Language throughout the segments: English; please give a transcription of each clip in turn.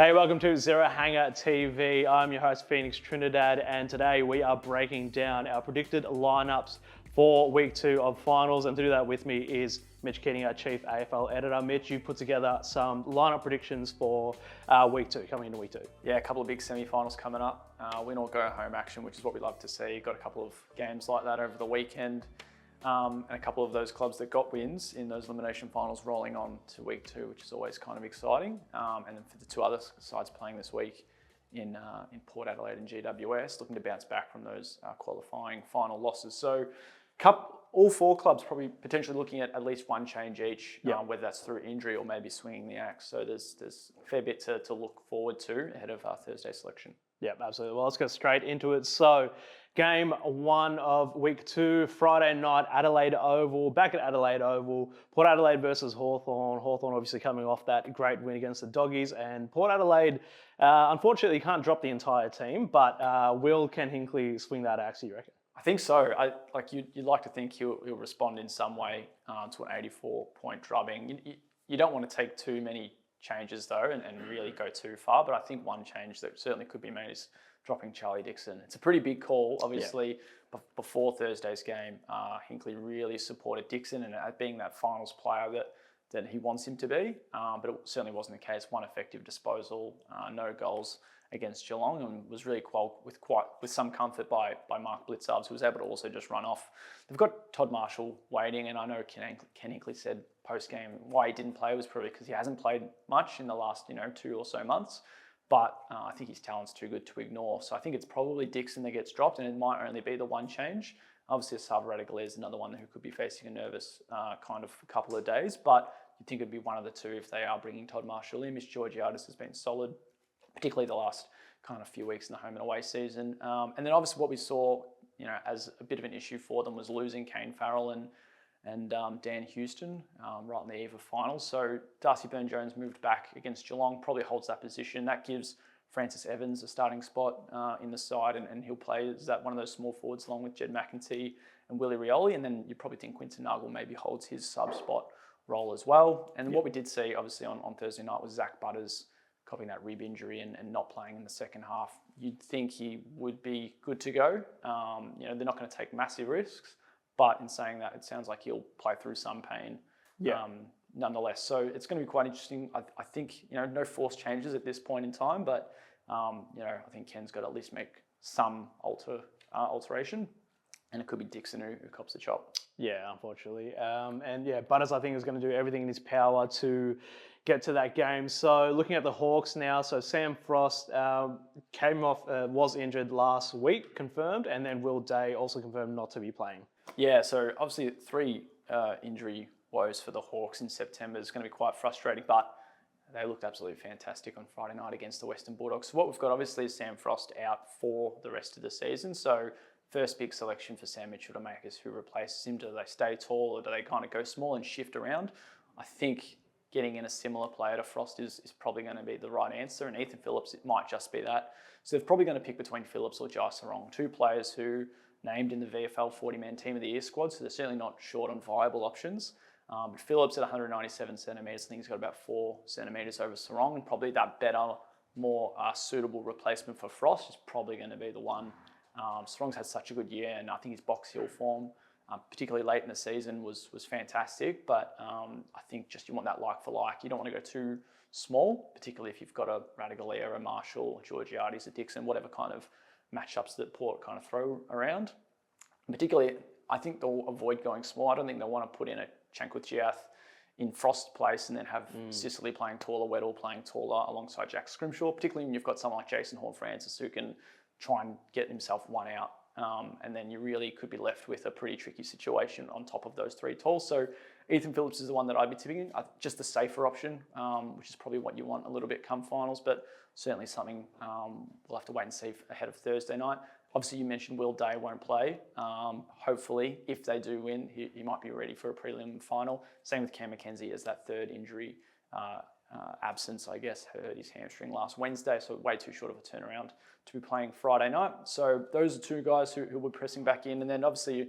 Hey, welcome to ZHTV. I'm your host, Phoenix Trinidad, and today we are breaking down our predicted lineups for week 2 of finals. And to do that with me is Mitch Keating, our chief AFL editor. Mitch, you put together some lineup predictions for week 2, coming into week 2. Yeah, a couple of big semi-finals coming up. Win or go home action, which is what we love to see. Got a couple of games like that over the weekend. And a couple of those clubs that got wins in those elimination finals rolling on to week 2, which is always kind of exciting. And then for the two other sides playing this week in Port Adelaide and GWS, looking to bounce back from those qualifying final losses. So all 4 clubs probably potentially looking at least one change each, whether that's through injury or maybe swinging the axe. So there's a fair bit to look forward to ahead of our Thursday selection. Yeah, absolutely. Well, let's go straight into it. So, game 1 of week 2, Friday night, Adelaide Oval, back at Adelaide Oval, Port Adelaide versus Hawthorn. Hawthorn obviously coming off that great win against the Doggies, and Port Adelaide, unfortunately, can't drop the entire team, but will Ken Hinkley swing that axe, you reckon? I think so. You'd like to think he'll respond in some way to an 84-point drubbing. You don't want to take too many changes though and really go too far, but I think one change that certainly could be made is dropping Charlie Dixon. It's a pretty big call, obviously. Before Thursday's game, Hinkley really supported Dixon and being that finals player that he wants him to be, but it certainly wasn't the case. One effective disposal, no goals against Geelong, and was really with some comfort by Mark Blitzarves, who was able to also just run off. They've got Todd Marshall waiting, and I know Ken Hinkley said post-game why he didn't play was probably because he hasn't played much in the last 2 or so months, but I think his talent's too good to ignore. So I think it's probably Dixon that gets dropped, and it might only be the one change. Obviously, Savard is another one who could be facing a nervous kind of couple of days, but you'd think it'd be one of the two if they are bringing Todd Marshall in. Mitch Georgiadis has been solid, particularly the last kind of few weeks in the home and away season. And then obviously what we saw, as a bit of an issue for them was losing Kane Farrell and Dan Houston right on the eve of finals. So Darcy Byrne-Jones moved back against Geelong, probably holds that position. That gives Francis Evans a starting spot in the side, and he'll play as that one of those small forwards along with Jed McEntee and Willie Rioli. And then you probably think Quinton Nuggle maybe holds his sub spot role as well. And what we did see obviously on Thursday night was Zach Butters copying that rib injury and not playing in the second half. You'd think he would be good to go. They're not going to take massive risks, but in saying that, it sounds like he'll play through some pain nonetheless. So it's going to be quite interesting. I think, no forced changes at this point in time, but, I think Ken's got to at least make some alteration, and it could be Dixon who cops the chop. Yeah, unfortunately. Butters, I think, is going to do everything in his power to get to that game. So looking at the Hawks now, so Sam Frost came off, was injured last week, confirmed, and then Will Day also confirmed not to be playing. Yeah, so obviously 3 injury woes for the Hawks in September is going to be quite frustrating, but they looked absolutely fantastic on Friday night against the Western Bulldogs. So what we've got obviously is Sam Frost out for the rest of the season. So first big selection for Sam Mitchell to make is who replaces him. Do they stay tall or do they kind of go small and shift around? I think getting in a similar player to Frost is probably going to be the right answer, and Ethan Phillips, it might just be that. So they're probably going to pick between Phillips or Jai Sarong, 2 players who named in the VFL 40-man Team of the Year squad, so they're certainly not short on viable options. But Phillips at 197 centimetres, I think he's got about 4 centimetres over Sarong, and probably that better, more suitable replacement for Frost is probably going to be the one. Sarong's had such a good year, and I think his Box Hill form, particularly late in the season, was fantastic. But I think just you want that like for like. You don't want to go too small, particularly if you've got a Radaglia, a Marshall, a Georgiades, a Dixon, whatever kind of matchups that Port kind of throw around. And particularly, I think they'll avoid going small. I don't think they'll want to put in a Chankuthiath in Frost's place and then have Sicily playing taller, Weddle playing taller alongside Jack Scrimshaw, particularly when you've got someone like Jason Horne-Francis who can try and get himself one out. And then you really could be left with a pretty tricky situation on top of those 3 talls. So Ethan Phillips is the one that I'd be tipping, just the safer option, which is probably what you want a little bit come finals, but certainly something we'll have to wait and see ahead of Thursday night. Obviously, you mentioned Will Day won't play. Hopefully, if they do win, he might be ready for a prelim final. Same with Cam Mackenzie as that 3rd injury absence, I guess, hurt his hamstring last Wednesday, so way too short of a turnaround to be playing Friday night. So those are 2 guys who were pressing back in. And then obviously,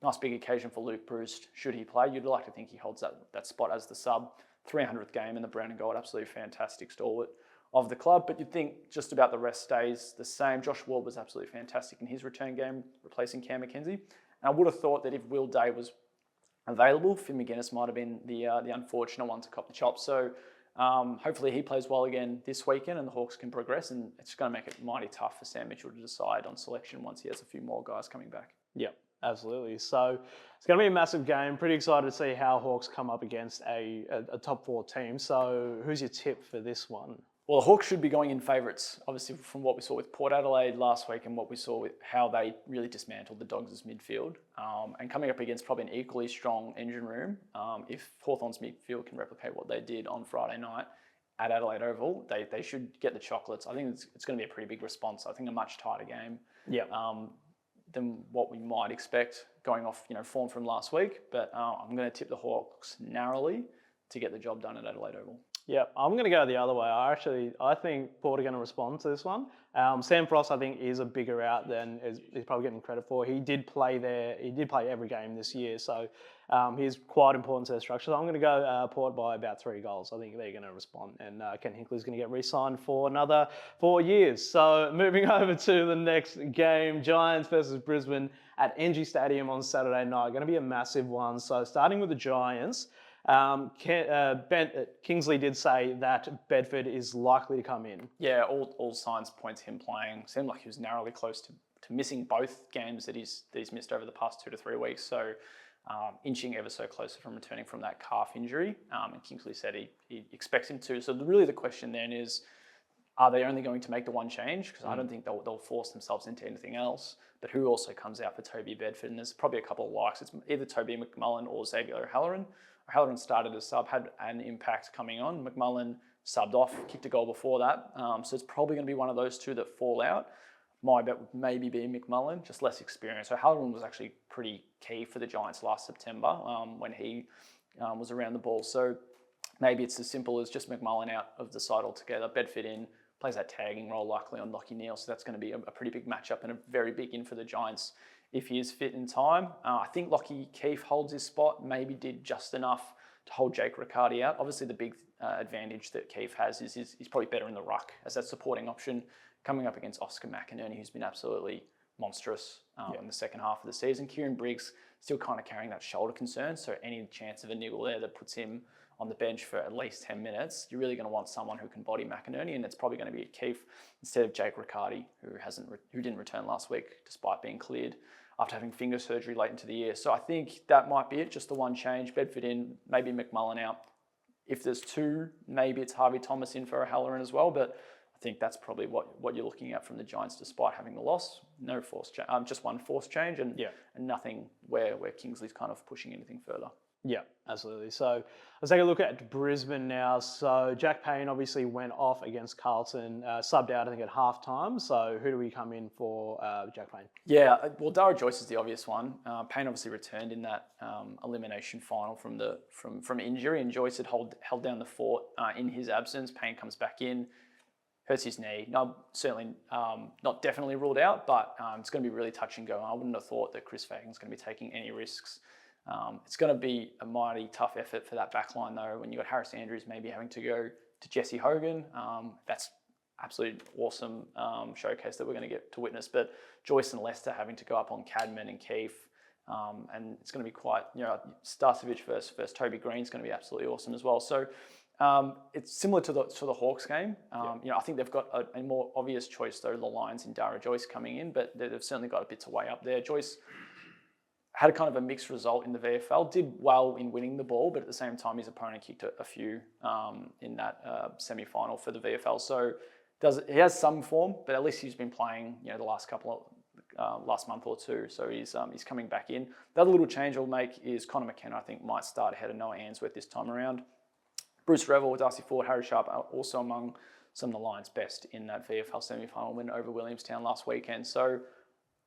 nice big occasion for Luke Bruce, should he play. You'd like to think he holds that spot as the sub. 300th game in the brown and gold, absolutely fantastic stalwart of the club. But you'd think just about the rest stays the same. Josh Ward was absolutely fantastic in his return game, replacing Cam McKenzie. And I would have thought that if Will Day was available, Finn McGuinness might have been the unfortunate one to cop the chop. So hopefully he plays well again this weekend and the Hawks can progress, and it's going to make it mighty tough for Sam Mitchell to decide on selection once he has a few more guys coming back. Yep, absolutely. So it's going to be a massive game. Pretty excited to see how Hawks come up against a top 4 team. So who's your tip for this one? Well, the Hawks should be going in favourites, obviously from what we saw with Port Adelaide last week and what we saw with how they really dismantled the Dogs' midfield. And coming up against probably an equally strong engine room, if Hawthorn's midfield can replicate what they did on Friday night at Adelaide Oval, they should get the chocolates. I think it's going to be a pretty big response. I think a much tighter game than what we might expect going off form from last week. But I'm going to tip the Hawks narrowly to get the job done at Adelaide Oval. Yeah, I'm going to go the other way. I think Port are going to respond to this one. Sam Frost, I think, is a bigger out than he's probably getting credit for. He did play there. He did play every game this year, so he's quite important to their structure. So I'm going to go Port by about 3 goals. I think they're going to respond, and Ken Hinkley's going to get re-signed for another 4 years. So moving over to the next game, Giants versus Brisbane at NG Stadium on Saturday night. Going to be a massive one. So starting with the Giants. Kingsley did say that Bedford is likely to come in. Yeah, all signs point to him playing. Seemed like he was narrowly close to missing both games that he's missed over the past 2 to 3 weeks. So inching ever so closer from returning from that calf injury. And Kingsley said he expects him to. So really the question then is, are they only going to make the one change? Because I don't think they'll force themselves into anything else. But who also comes out for Toby Bedford? And there's probably a couple of likes. It's either Toby McMullen or Xavier O'Halloran. O'Halloran started as sub, had an impact coming on. McMullen subbed off, kicked a goal before that. So it's probably going to be one of those two that fall out. My bet would maybe be McMullen, just less experience. O'Halloran was actually pretty key for the Giants last September when he was around the ball. So maybe it's as simple as just McMullen out of the side altogether. Bedford in, plays that tagging role likely on Lachie Neale. So that's going to be a pretty big matchup and a very big in for the Giants if he is fit in time. I think Lachie Keefe holds his spot, maybe did just enough to hold Jake Riccardi out. Obviously, the big advantage that Keefe has is he's probably better in the ruck as that supporting option coming up against Oscar McInerney, who's been absolutely monstrous in the second half of the season. Kieran Briggs still kind of carrying that shoulder concern, so any chance of a niggle there that puts him on the bench for at least 10 minutes, you're really going to want someone who can body McInerney, and it's probably going to be Keefe instead of Jake Riccardi, who didn't return last week despite being cleared after having finger surgery late into the year. So I think that might be it, just the one change. Bedford in, maybe McMullen out. If there's 2, maybe it's Harvey Thomas in for O'Halloran as well, but I think that's probably what you're looking at from the Giants despite having the loss. No forced just one forced change and nothing where Kingsley's kind of pushing anything further. Yeah, absolutely. So let's take a look at Brisbane now. So Jack Payne obviously went off against Carlton, subbed out I think at halftime. So who do we come in for Jack Payne? Yeah, well, Dara Joyce is the obvious one. Payne obviously returned in that elimination final from injury, and Joyce had held down the fort in his absence. Payne comes back in, hurts his knee. No, certainly not definitely ruled out, but it's going to be really touch and go. I wouldn't have thought that Chris Fagan's going to be taking any risks. It's going to be a mighty tough effort for that back line, though, when you've got Harris Andrews maybe having to go to Jesse Hogan. That's absolutely awesome showcase that we're going to get to witness. But Joyce and Lester having to go up on Cadman and Keefe. And it's going to be quite, Starcevic versus Toby Green is going to be absolutely awesome as well. So it's similar to the Hawks game. I think they've got a more obvious choice, though, the Lions in Dara Joyce coming in, but they've certainly got a bit to weigh up there. Joyce had a kind of a mixed result in the VFL, did well in winning the ball, but at the same time, his opponent kicked a few in that semi-final for the VFL. So he has some form, but at least he's been playing, the last month or two. So he's coming back in. The other little change I'll make is Connor McKenna, I think, might start ahead of Noah Answorth this time around. Bruce Revel, Darcy Ford, Harry Sharp are also among some of the Lions' best in that VFL semi-final win over Williamstown last weekend. So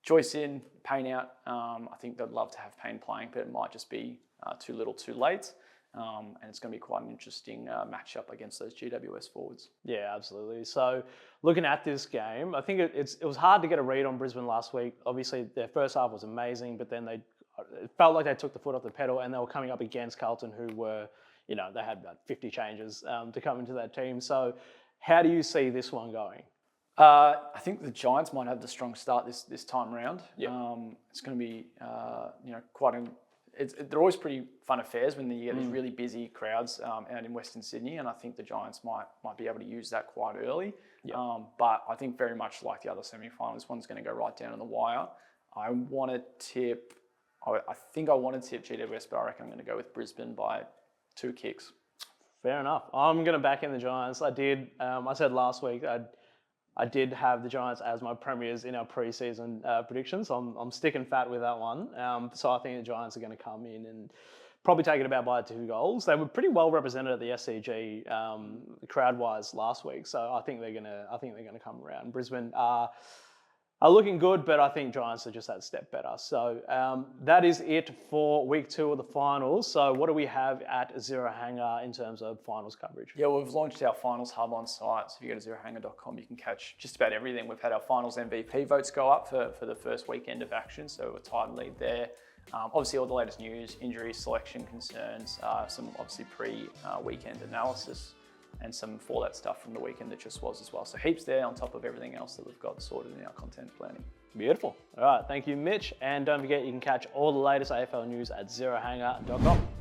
Joyce in, Payne out. I think they'd love to have Payne playing, but it might just be too little too late. And it's going to be quite an interesting matchup against those GWS forwards. Yeah, absolutely. So looking at this game, I think it was hard to get a read on Brisbane last week. Obviously, their first half was amazing, but then it felt like they took the foot off the pedal, and they were coming up against Carlton, who were, they had about 50 changes to come into that team. So How do you see this one going? I think the Giants might have the strong start this time round. Yep. It's going to be quite an. They're always pretty fun affairs when you get these really busy crowds out in Western Sydney, and I think the Giants might be able to use that quite early. Yep. But I think very much like the other semi-finals, this one's going to go right down to the wire. I want to tip. I think I want to tip GWS, but I reckon I'm going to go with Brisbane by 2 kicks. Fair enough. I'm going to back in the Giants. I did. I said last week I did have the Giants as my premiers in our preseason predictions. I'm sticking fat with that one. So I think the Giants are going to come in and probably take it about by 2 goals. They were pretty well represented at the SCG crowd-wise last week, so I think they're going to come around. Brisbane are looking good, but I think Giants are just that step better. So that is it for week 2 of the finals. So what do we have at Zero Hanger in terms of finals coverage? Yeah, we've launched our finals hub on site. So if you go to zerohanger.com, you can catch just about everything. We've had our finals MVP votes go up for the first weekend of action. So we're tied lead there. Obviously, all the latest news, injuries, selection concerns, some obviously pre-weekend analysis, and some fallout stuff from the weekend that just was as well. So heaps there on top of everything else that we've got sorted in our content planning. Beautiful. All right, thank you, Mitch. And don't forget, you can catch all the latest AFL news at zerohanger.com.